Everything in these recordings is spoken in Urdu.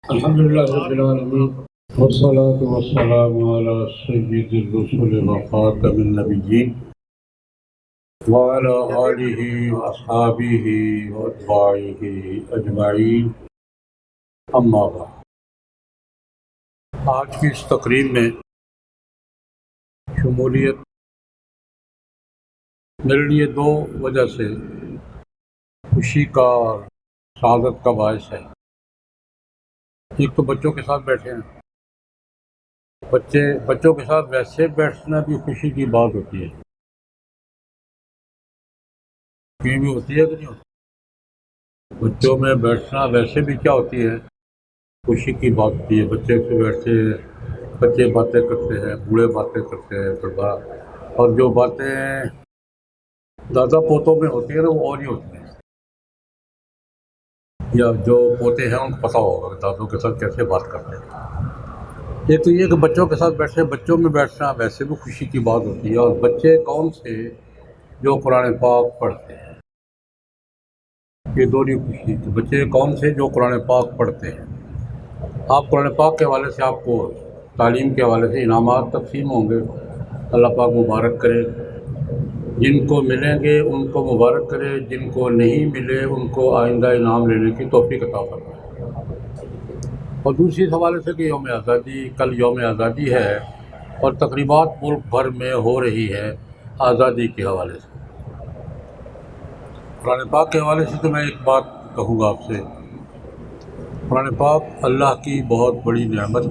الحمد لله رب العالمين والصلاة والسلام على سيد الرسل وخاتم النبيين وعلى آله وأصحابه وأتباعه أجمعين أما بعد۔ آج کی اس تقریب میں شمولیت میرے لیے دو وجہ سے خوشی کا اور سعادت کا باعث ہے۔ ایک تو بچوں کے ساتھ بیٹھے ہیں، بچوں کے ساتھ ویسے بیٹھنا بھی خوشی کی بات ہوتی ہے، کہیں بھی ہوتی ہے کہ نہیں ہوتی؟ بچوں میں بیٹھنا ویسے بھی کیا ہوتی ہے، خوشی کی بات ہوتی ہے۔ بچے سے بیٹھتے ہیں، بچے باتیں کرتے ہیں، بوڑھے باتیں کرتے ہیں، اور جو باتیں دادا پوتوں میں ہوتی ہیں نا وہ اور ہی ہوتی ہیں، یا جو پوتے ہیں ان کو پتہ ہوگا کہ دادوں کے ساتھ کیسے بات کرتے ہیں۔ ایک تو یہ کہ بچوں کے ساتھ بیٹھے، بچوں میں بیٹھنا ویسے بھی خوشی کی بات ہوتی ہے، اور بچے کون سے جو قرآن پاک پڑھتے ہیں، یہ دونوں خوشی کہ بچے کون سے جو قرآن پاک پڑھتے ہیں۔ آپ قرآن پاک کے حوالے سے آپ کو تعلیم کے حوالے سے انعامات تقسیم ہوں گے، اللہ پاک مبارک کرے۔ جن کو ملیں گے ان کو مبارک کرے، جن کو نہیں ملے ان کو آئندہ انعام لینے کی توفیق عطا فرمائے۔ اور دوسری حوالے سے کہ یوم آزادی، کل یوم آزادی ہے اور تقریبات ملک بھر میں ہو رہی ہے آزادی کے حوالے سے۔ قرآن پاک کے حوالے سے تو میں ایک بات کہوں گا آپ سے، قرآن پاک اللہ کی بہت بڑی نعمت،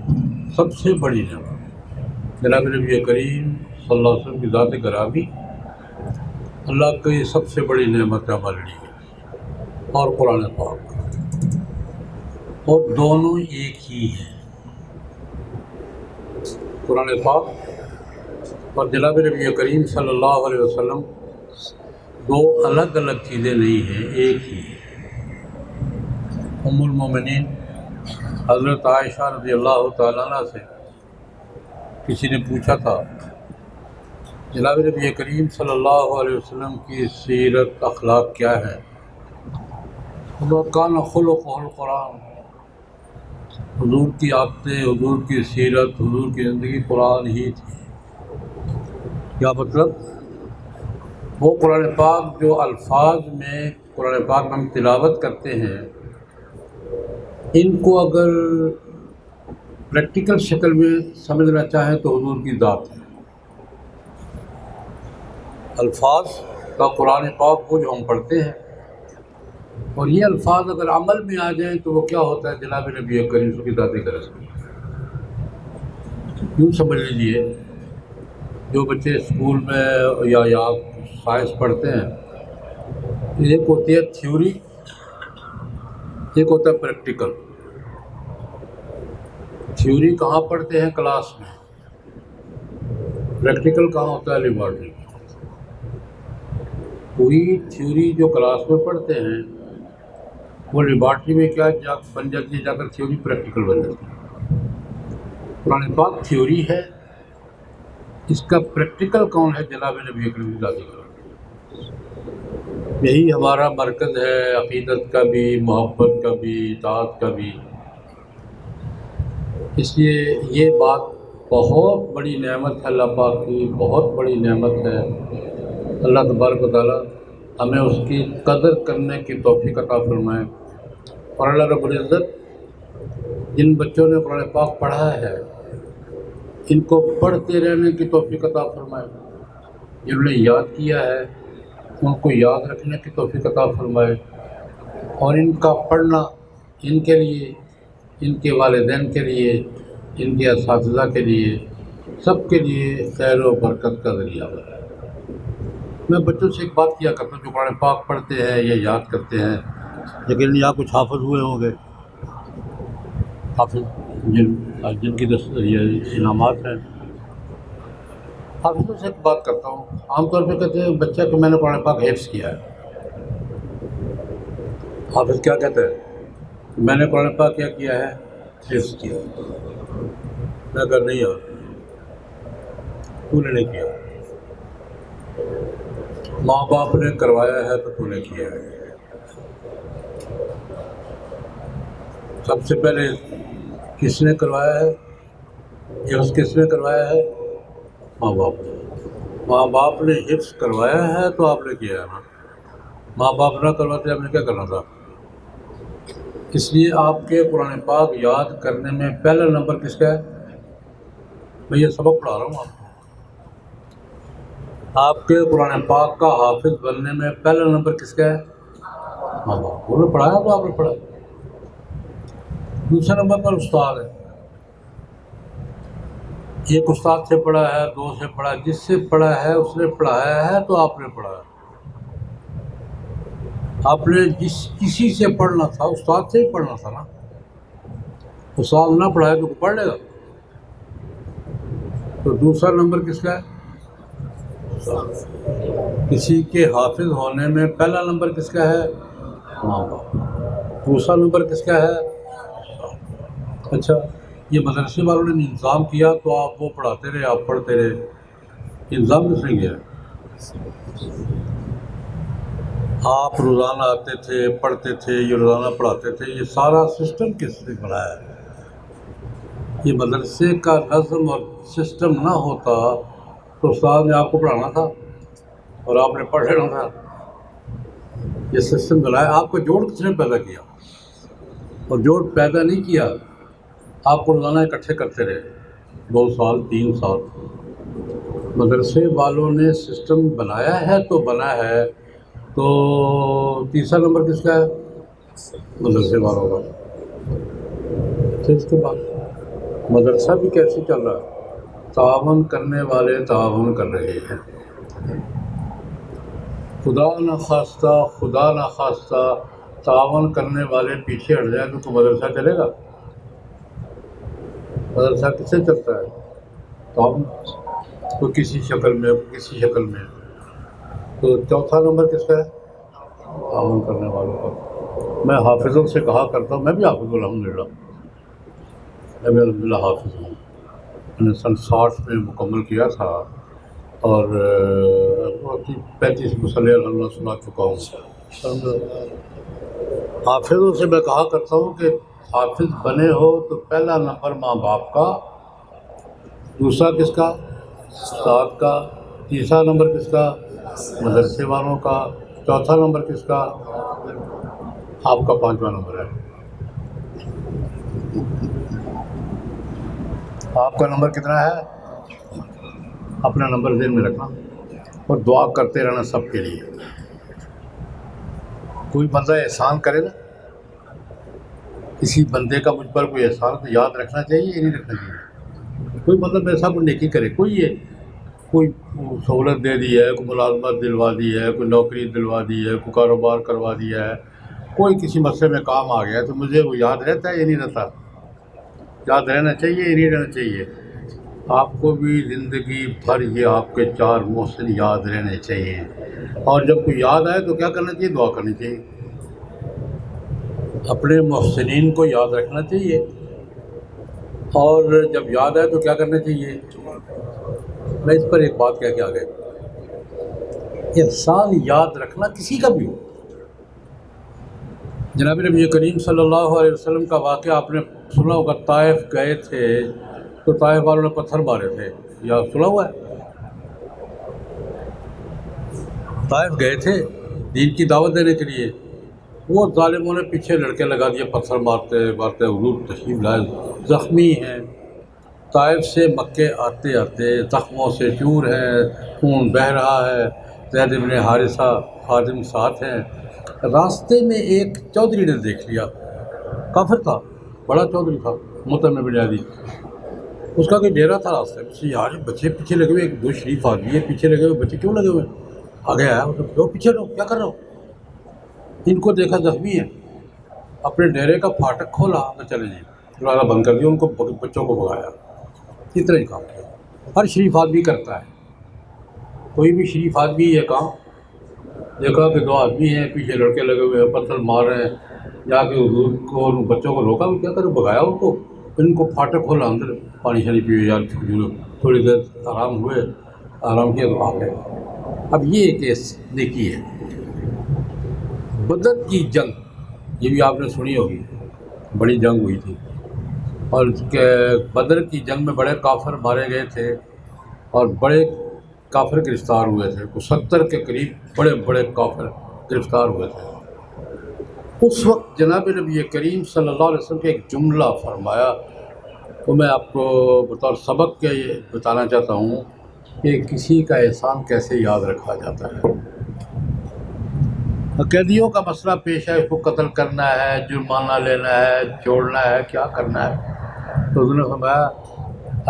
سب سے بڑی نعمت، جناب نبی کریم صلی اللہ علیہ وسلم کی ذات گرامی اللہ کی سب سے بڑی نعمت ہے ہمارے لیے، اور قرآن پاک، اور دونوں ایک ہی ہیں، قرآن پاک اور جناب نبی کریم صلی اللہ علیہ وسلم دو الگ الگ چیزیں نہیں ہیں، ایک ہی ہے۔ ام المومنین حضرت عائشہ رضی اللہ تعالیٰ عنہ سے کسی نے پوچھا تھا جناب نبی کریم صلی اللہ علیہ وسلم کی سیرت اخلاق کیا ہے؟ کان خلقہ القرآن، حضور کی عادتیں، حضور کی سیرت، حضور کی زندگی قرآن ہی تھی۔ کیا مطلب؟ وہ قرآن پاک جو الفاظ میں قرآن پاک میں ہم تلاوت کرتے ہیں، ان کو اگر پریکٹیکل شکل میں سمجھنا چاہیں تو حضور کی ذات ہے۔ الفاظ کا قرآن پاک وہ جو ہم پڑھتے ہیں، اور یہ الفاظ اگر عمل میں آ جائیں تو وہ کیا ہوتا ہے؟ جناب نبی کریم کی ذات گرامی۔ یوں سمجھ لیجیے، جو بچے اسکول میں یا سائنس پڑھتے ہیں، ایک ہوتی ہے تھیوری، ایک ہوتا ہے پریکٹیکل۔ تھیوری کہاں پڑھتے ہیں؟ کلاس میں۔ پریکٹیکل کہاں ہوتا ہے؟ لیبارٹری میں۔ وہی تھیوری جو کلاس میں پڑھتے ہیں وہ لیبارٹری میں کیا بن جاتی ہے؟ جا کر تھیوری پریکٹیکل بن جاتی ہے۔ قرآن پاک تھیوری ہے، اس کا پریکٹیکل کون ہے؟ جناب نبی اکرم کی ذات گرامی۔ یہی ہمارا مرکز ہے، عقیدت کا بھی، محبت کا بھی، اطاعت کا بھی۔ اس لیے یہ بات بہت بڑی نعمت ہے اللہ پاک کی، بہت بڑی نعمت ہے۔ اللہ تبارک و تعالیٰ ہمیں اس کی قدر کرنے کی توفیق عطا فرمائے، اور اللہ رب العزت جن بچوں نے قرآن پاک پڑھا ہے ان کو پڑھتے رہنے کی توفیق عطا فرمائے، جنہوں نے یاد کیا ہے ان کو یاد رکھنے کی توفیق عطا فرمائے، اور ان کا پڑھنا ان کے لیے، ان کے والدین کے لیے، ان کے اساتذہ کے لیے، سب کے لیے خیر و برکت کا ذریعہ بنے۔ میں بچوں سے ایک بات کیا کرتا ہوں جو قرآن پاک پڑھتے ہیں یا یاد کرتے ہیں، لیکن یہاں کچھ حافظ ہوئے ہوں گے، حافظ جن کی یہ انعامات ہیں، حافظوں سے ایک بات کرتا ہوں، عام طور پہ کہتے ہیں بچہ کہ میں نے قرآن پاک حفظ کیا ہے۔ حافظ کیا کہتے ہیں؟ میں نے قرآن پاک کیا کیا ہے؟ حفظ کیا۔ میں کہا نہیں یار، تو نے نہیں کیا، ماں باپ نے کروایا ہے تو تو نے کیا ہے۔ سب سے پہلے کس نے کروایا ہے؟ حفظ کس نے کروایا ہے؟ ماں باپ نے۔ ماں باپ نے حفظ کروایا ہے تو آپ نے کیا ہے نا، ماں باپ نہ کرواتے آپ نے کیا کرنا تھا؟ اس لیے آپ کے قرآن پاک یاد کرنے میں پہلا نمبر کس کا ہے؟ میں یہ سبق پڑھا رہا ہوں آپ کو۔ آپ کے قرآن پاک کا حافظ بننے میں پہلا نمبر کس کا ہے؟ ماں باپ۔ انہوں نے پڑھایا تو آپ نے پڑھا۔ دوسرے نمبر پر استاد ہے۔ ایک استاد سے پڑھا ہے، دو سے پڑھا ہے، جس سے پڑھا ہے اس نے پڑھایا ہے تو آپ نے پڑھا ہے۔ آپ نے کسی سے پڑھنا تھا، استاد سے ہی پڑھنا تھا نا۔ استاد نہ پڑھائے تو پڑھ لے گا؟ تو دوسرا نمبر کس کا ہے؟ کسی کے حافظ ہونے میں پہلا نمبر کس کا ہے؟ ماں باپ۔ دوسرا نمبر کس کا ہے؟ اچھا، یہ مدرسے والوں نے انتظام کیا تو آپ وہ پڑھاتے رہے، آپ پڑھتے رہے، انتظام کس نے کیا؟ آپ روزانہ آتے تھے، پڑھتے تھے، یہ روزانہ پڑھاتے تھے، یہ سارا سسٹم کس نے بنایا ہے؟ یہ مدرسے کا نظم اور سسٹم نہ ہوتا تو استاد نے آپ کو پڑھانا تھا اور آپ نے پڑھ لینا تھا۔ یہ سسٹم بنایا، آپ کو جوڑ کس نے پیدا کیا؟ اور جوڑ پیدا نہیں کیا، آپ کو روزانہ اکٹھے کرتے رہے 2 سال 3 سال۔ مدرسے والوں نے سسٹم بنایا ہے تو بنا ہے، تو تیسرا نمبر کس کا ہے؟ مدرسے والوں کا۔ پھر اس کے بعد مدرسہ بھی کیسے چل رہا ہے؟ تعاون کرنے والے تعاون کر رہے ہیں۔ خدا نہ خواستہ تعاون کرنے والے پیچھے ہٹ جائیں تو مدرسہ چلے گا؟ مدرسہ کس سے چلتا ہے؟ تعاون، تو کسی شکل میں کسی شکل میں۔ تو چوتھا نمبر کس کا ہے؟ تعاون کرنے والوں کا۔ میں حافظوں سے کہا کرتا ہوں، میں بھی حافظ ہوں الحمدللہ، میں بھی الحمدللہ حافظ ہوں۔ میں نے سن 60 میں مکمل کیا تھا اور 35 مصلی اللہ سنا چکا ہوں۔ حافظوں سے میں کہا کرتا ہوں کہ حافظ بنے ہو تو پہلا نمبر ماں باپ کا، دوسرا کس کا؟ استاد کا، تیسرا نمبر کس کا؟ مدرسے والوں کا، چوتھا نمبر کس کا؟ آپ کا 5واں نمبر ہے۔ آپ کا نمبر کتنا ہے؟ اپنا نمبر ذہن میں رکھنا اور دعا کرتے رہنا سب کے لیے۔ کوئی بندہ احسان کرے نا، کسی بندے کا مجھ پر کوئی احسان تو یاد رکھنا چاہیے یا نہیں رکھنا چاہیے؟ کوئی بندہ میرے ساتھ کوئی نیکی کرے، کوئی سہولت دے دی ہے، کوئی ملازمت دلوا دی ہے، کوئی نوکری دلوا دی ہے، کوئی کاروبار کروا دیا ہے، کوئی کسی مسئلے میں کام آ گیا ہے، تو مجھے وہ یاد رہتا ہے یا نہیں رہتا؟ یاد رہنا چاہیے یا نہیں رہنا چاہیے؟ آپ کو بھی زندگی بھر یہ آپ کے 4 محسن یاد رہنے چاہیے، اور جب کوئی یاد آئے تو کیا کرنا چاہیے؟ دعا کرنی چاہیے۔ اپنے محسنین کو یاد رکھنا چاہیے، اور جب یاد آئے تو کیا کرنا چاہیے؟ میں اس پر ایک بات کہہ کے آ گیا، احسان یاد رکھنا کسی کا بھی ہو۔ جناب نبی کریم صلی اللہ علیہ وسلم کا واقعہ آپ نے سنا ہوگا، طائف گئے تھے تو طائف والوں نے پتھر مارے تھے، یا سنا ہوا ہے؟ طائف گئے تھے دین کی دعوت دینے کے لیے، وہ ظالموں نے پیچھے لڑکے لگا دیے، پتھر مارتے مارتے حضور تشریف لائے، زخمی ہیں، طائف سے مکے آتے آتے زخموں سے چور ہیں، خون بہہ رہا ہے، زید بن حارثہ خادم ساتھ ہیں۔ راستے میں ایک چودھری نے دیکھ لیا، کافر تھا، بڑا چودھری تھا، مطمئن بن عدی، اس کا کوئی ڈیرا تھا راستے میں۔ یار بچے پیچھے لگے ہوئے، 2 شریف آدمی ہے پیچھے لگے ہوئے، بچے کیوں لگے ہوئے؟ آگے آیا، وہ پیچھے رہو، کیا کر رہے ہو؟ ان کو دیکھا زخمی ہے، اپنے ڈیرے کا پھاٹک کھولا تو چلے جی، دروازہ بند کر دیا، ان کو بچوں کو بھگایا، اتنا ہی کام کیا۔ ہر شریف آدمی کرتا ہے، کوئی بھی شریف آدمی یہ کام دیکھا کہ 2 آدمی ہیں پیچھے لڑکے لگے ہوئے ہیں، پتھر مار رہے ہیں، جا کے حضور کو ان بچوں کو روکا، کیا کرو، بھگایا ان کو، ان کو پھاٹک کھولا، اندر پانی شانی پیے، یار تھوڑی دیر آرام ہوئے، آرام کیا تو آ گئے۔ اب یہ ایک نیکی ہے۔ بدر کی جنگ، یہ بھی آپ نے سنی ہوگی، بڑی جنگ ہوئی تھی، اور بدر کی جنگ میں بڑے کافر مارے گئے تھے اور بڑے کافر گرفتار ہوئے تھے، 70 کے قریب بڑے بڑے کافر گرفتار ہوئے تھے۔ اس وقت جناب نبی کریم صلی اللہ علیہ وسلم کے ایک جملہ فرمایا، تو میں آپ کو بطور سبق کے یہ بتانا چاہتا ہوں کہ کسی کا احسان کیسے یاد رکھا جاتا ہے۔ قیدیوں کا مسئلہ پیش ہے، اس کو قتل کرنا ہے، جرمانہ لینا ہے، چھوڑنا ہے، کیا کرنا ہے؟ تو انہوں نے فرمایا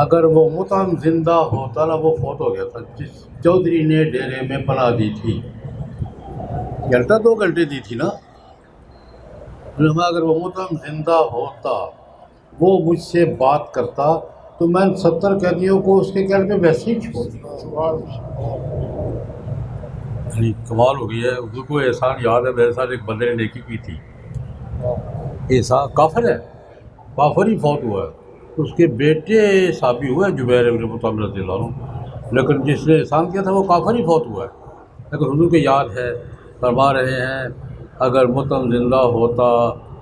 اگر وہ مطعم زندہ ہوتا نا، وہ فوت ہو گیا تھا، جس چودھری نے ڈیرے میں پناہ دی تھی، گھنٹہ 2 گھنٹے دی تھی نا، اگر وہ مطعم زندہ ہوتا، وہ مجھ سے بات کرتا، تو میں 70 قیدیوں کو اس کے کہنے پہ ویسے ہی چھوڑ دیا۔ یعنی کمال ہو گئی ہے، اس کو احسان یاد ہے، میرے ساتھ ایک بندے نے نیکی کی تھی، احسان کافر ہے، کافر ہی فوت ہوا ہے، اس کے بیٹے صحابی ہوئے جبیر بن مطعم رضی اللہ عنہ، لیکن جس نے احسان کیا تھا وہ کافر ہی فوت ہوا ہے، لیکن حضور کو یاد ہے، فرما رہے ہیں اگر مطعم زندہ ہوتا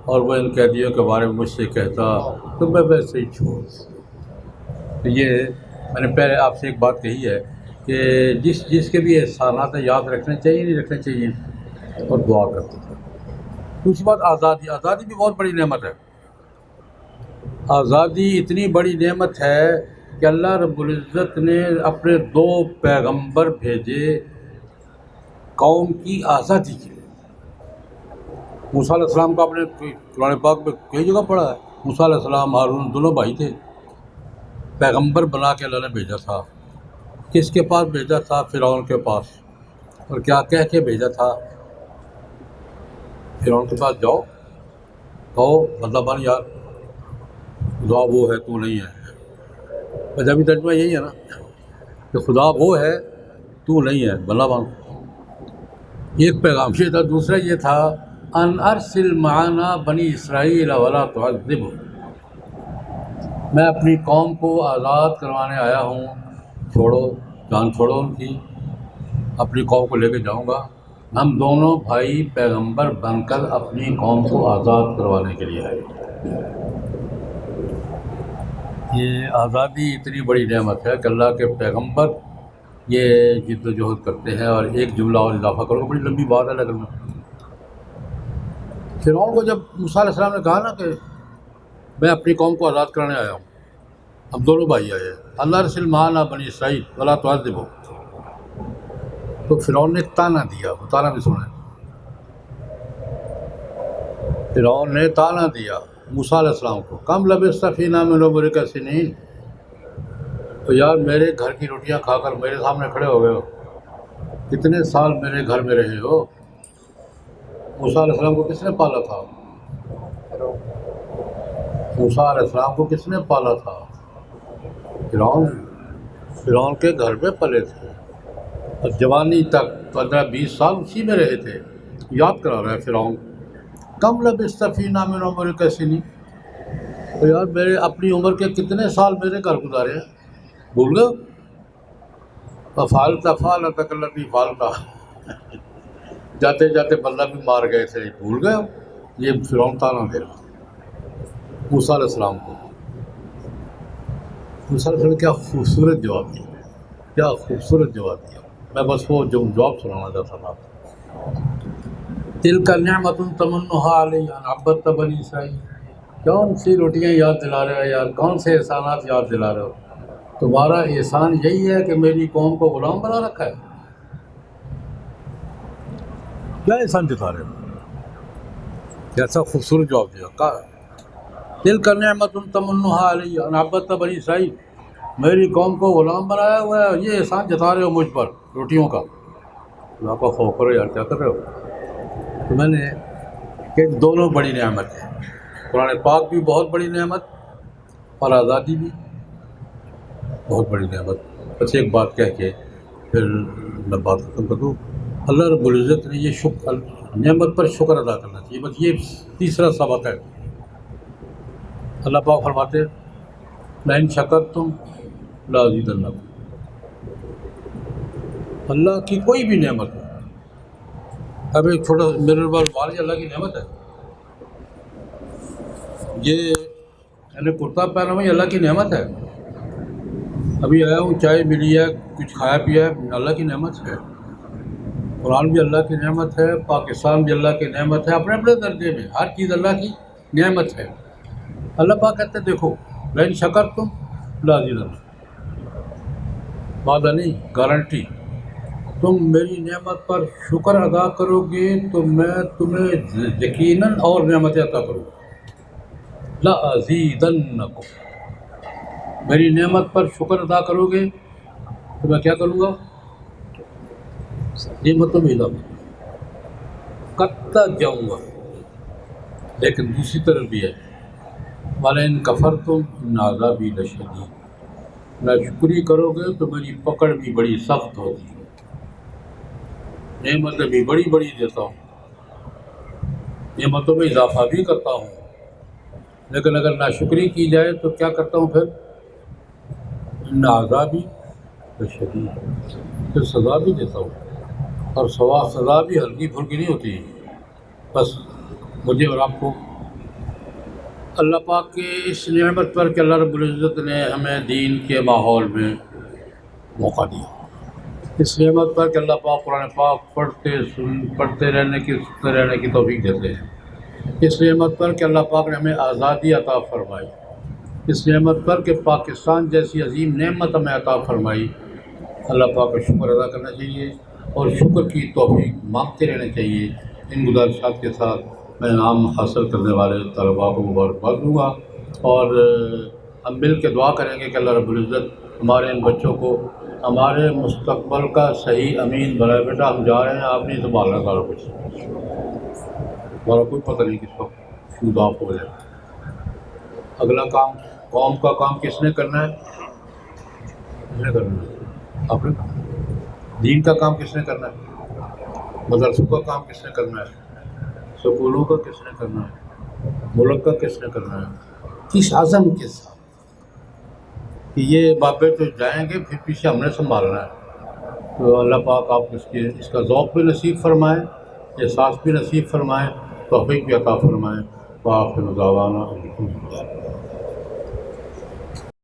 اور وہ ان قیدیوں کے بارے میں مجھ سے کہتا تو میں ویسے ہی چھوڑ۔ تو یہ میں نے پہلے آپ سے ایک بات کہی ہے کہ جس کے بھی احسانات ہیں یاد رکھنے چاہیے، نہیں رکھنے چاہیے، اور دعا کرتے تھے۔ دوسری بات آزادی بھی بہت بڑی نعمت ہے۔ آزادی اتنی بڑی نعمت ہے کہ اللہ رب العزت نے اپنے 2 پیغمبر بھیجے قوم کی آزادی کے لیے۔ موسیٰ علیہ السلام کا آپ نے قرآن پاک میں کئی جگہ پڑھا ہے، موسیٰ علیہ السلام ہارون دونوں بھائی تھے، پیغمبر بنا کے اللہ نے بھیجا تھا۔ کس کے پاس بھیجا تھا؟ فرعون کے پاس، اور کیا کہہ کے بھیجا تھا؟ فرعون کے پاس جاؤ، کہو بدلہ بان یار، خدا وہ ہے تو نہیں ہے۔ پنجابی ترجمہ یہی ہے نا کہ خدا وہ ہے تو نہیں ہے، بدلہ بان۔ ایک پیغام یہ تھا۔ دوسرا یہ تھا ان ارسل معنا بنی اسرائیل ولا تعذبهم، میں اپنی قوم کو آزاد کروانے آیا ہوں، چھوڑو، جان چھوڑو ان کی، اپنی قوم کو لے کے جاؤں گا۔ ہم دونوں بھائی پیغمبر بن کر اپنی قوم کو آزاد کروانے کے لیے آئے۔ یہ آزادی اتنی بڑی نعمت ہے کہ اللہ کے پیغمبر یہ جد و جہد کرتے ہیں۔ اور ایک جملہ اور اضافہ کرو، بڑی لمبی بات ہے لیکن فرعون کو جب موسیٰ علیہ السلام نے کہا نا کہ میں اپنی قوم کو آزاد کرانے آیا ہوں، ہم دونوں بھائی آئے ہیں، اللہ رسول معنا بنی اسرائیل ولا تعذبهم، تو فرعون نے تانا دیا، وہ تانا بھی سنا ہے۔ فرعون نے تانا دیا موسیٰ علیہ السلام کو، کم لبثت فینا من عمرک سنین، تو یار میرے گھر کی روٹیاں کھا کر میرے سامنے کھڑے ہو گئے ہو، کتنے سال میرے گھر میں رہے ہو؟ موسیٰ علیہ السلام کو کس نے پالا تھا؟ موسیٰ علیہ السلام کو کس نے پالا تھا؟ فرعون کے گھر میں پلے تھے، اور جوانی تک 15-20 سال اسی میں رہے تھے۔ یاد کرا رہا ہے فرعون، کم لبثت فینا من عمرک سنین، تو یار میرے اپنی عمر کے کتنے سال میرے گھر گزارے ہیں، بھول گئے؟ فعلت فعلتک التی فعلت، جاتے جاتے بندہ بھی مار گئے تھے، بھول گئے؟ یہ فرعون تانا دے رہا موسیٰ علیہ السلام کو۔ موسیٰ علیہ السلام نے کیا خوبصورت جواب دیا، کیا خوبصورت جواب دیا۔ میں بس وہ جواب سنانا چاہتا تھا۔ تلک نعمت تمنھا علی ان عبدت بنی اسرائیل، کون سی روٹیاں یاد دلا رہے ہو یار، کون سے احسانات یاد دلا رہے ہو؟ تمہارا احسان یہی ہے کہ میری قوم کو غلام بنا رکھا ہے؟ کیا احسان جتا رہے ہو؟ کیسا خوبصورت جواب دیا، کہا تلک نعمت تمنھا علی ان عبدت بنی اسرائیل، میری قوم کو غلام بنایا ہوا ہے، یہ احسان جتا رہے ہو مجھ پر روٹیوں کا؟ اللہ کا خوف کرو یار، کیا کر رہے ہو؟ تو میں نے کہ دونوں بڑی نعمت ہے، قرآن پاک بھی بہت بڑی نعمت اور آزادی بھی بہت بڑی نعمت۔ بس ایک بات کہہ کے پھر میں بات ختم کر دوں، اللہ رب العزت نے یہ نعمت پر شکر ادا کرنا چاہیے، بس یہ تیسرا سبق ہے۔ اللہ پاک فرماتے لئن شکرتم لازیدنکم، اللہ کی کوئی بھی نعمت ہو، اب ایک چھوٹا میرے پاس اللہ کی نعمت ہے، یہ میں نے کرتا پہنا ہوا، یہ اللہ کی نعمت ہے. ابھی آیا ہوں، چائے ملی ہے، کچھ کھایا پیا ہے، اللہ کی نعمت ہے. قرآن بھی اللہ کی نعمت ہے، پاکستان بھی اللہ کی نعمت ہے، اپنے اپنے درجے میں ہر چیز اللہ کی نعمت ہے. اللہ پاک کہتے ہیں دیکھو لئن شکرتم لازیدنکم، وعدہ نہیں، گارنٹی. تم میری نعمت پر شکر ادا کرو گے تو میں تمہیں یقیناً اور نعمتیں عطا کروں گا. لازیدنکم، میری نعمت پر شکر ادا کرو گے تو میں کیا کروں گا؟ نعمتوں میں اضافہ کرتا جاؤں گا. لیکن دوسری طرف بھی ہے، وَلَئِن كَفَرْتُمْ إِنَّ عَذَابِي لَشَدِيدٌ، ناشکری کرو گے تو میری پکڑ بھی بڑی سخت ہوگی. نعمتیں بھی بڑی بڑی دیتا ہوں، نعمتوں میں اضافہ بھی کرتا ہوں، لیکن اگر ناشکری کی جائے تو کیا کرتا ہوں پھر؟ ان عذابی لشدید، پھر سزا بھی دیتا ہوں. اور سزا بھی ہلکی پھلکی نہیں ہوتی. بس مجھے اور آپ کو اللہ پاک کے اس نعمت پر کہ اللہ رب العزت نے ہمیں دین کے ماحول میں موقع دیا، اس نعمت پر کہ اللہ پاک قرآن پاک پڑھتے رہنے کی سنتے رہنے کی توفیق دیتے ہیں، اس نعمت پر کہ اللہ پاک نے ہمیں آزادی عطا فرمائی، اس نعمت پر کہ پاکستان جیسی عظیم نعمت ہمیں عطا فرمائی. اللہ پاک کا شکر ادا کرنا چاہیے اور شکر کی توفیق مانگتے رہنا چاہیے. ان گزارشات کے ساتھ میں انعام حاصل کرنے والے طلباء کو مبارکباد دوں گا، اور ہم مل کے دعا کریں گے کہ اللہ رب العزت ہمارے ان بچوں کو ہمارے مستقبل کا صحیح امین بنائے. بیٹا ہم جا رہے ہیں، آپ نہیں سنبھالنا سارا کچھ، ہمارا کوئی پتہ نہیں کس وقت شوز آف ہو جائے. اگلا کام، قوم کا کام کس نے کرنا ہے؟ کس نے کرنا ہے؟ آپ نے. دین کا کام کس نے کرنا ہے؟ مدرسوں کا کام کس نے کرنا ہے؟ سکولوں کا کس نے کرنا ہے؟ ملک کا کس نے کرنا ہے؟ کس عزم کے ساتھ کہ یہ بابے تو جائیں گے، پھر پیچھے ہم نے سنبھالنا ہے. تو اللہ پاک آپ اس کا ذوق بھی نصیب فرمائیں، احساس بھی نصیب فرمائیں، توفیق بھی عطا فرمائیں. وآخر دعوانا الحمدللہ.